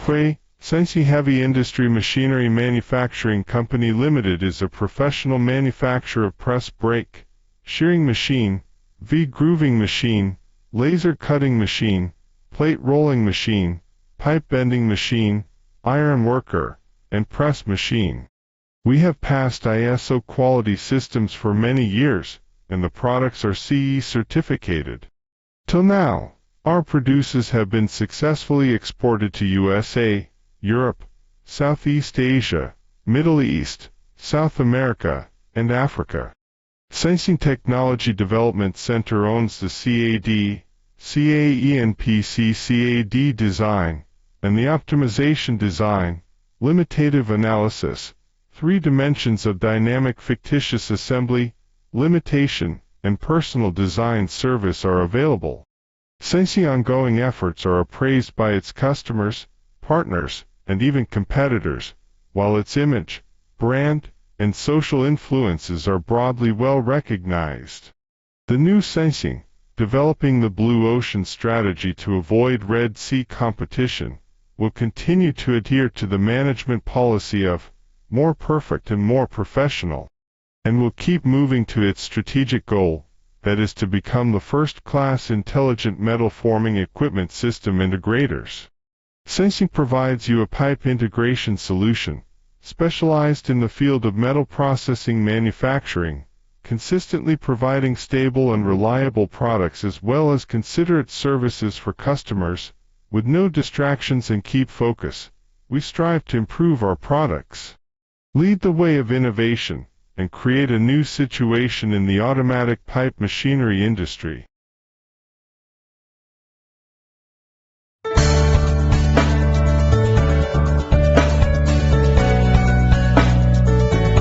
Anhui, Sanxin Heavy Industry Machinery Manufacturing Company Limited is a professional manufacturer of press brake, shearing machine, V-grooving machine, laser cutting machine, plate rolling machine, pipe bending machine, iron worker, and press machine. We have passed ISO quality systems for many years, and the products are CE certificated. Till now, our producers have been successfully exported to USA, Europe, Southeast Asia, Middle East, South America, and Africa. Sanxin Technology Development Center owns the CAD, CAE CAD design, and the optimization design, limitative analysis, 3 dimensions of dynamic fictitious assembly, limitation, and personal design service are available. Sanxin's ongoing efforts are appraised by its customers, partners, and even competitors, while its image, brand, and social influences are broadly well recognized. The new Sanxin, developing the Blue Ocean strategy to avoid Red Sea competition, will continue to adhere to the management policy of more perfect and more professional, and will keep moving to its strategic goal, that is to become the first-class intelligent metal forming equipment system integrators. Sanxin provides you a pipe integration solution, specialized in the field of metal processing manufacturing, consistently providing stable and reliable products as well as considerate services for customers. With no distractions and keep focus, we strive to improve our products, lead the way of innovation, and create a new situation in the automatic pipe machinery industry.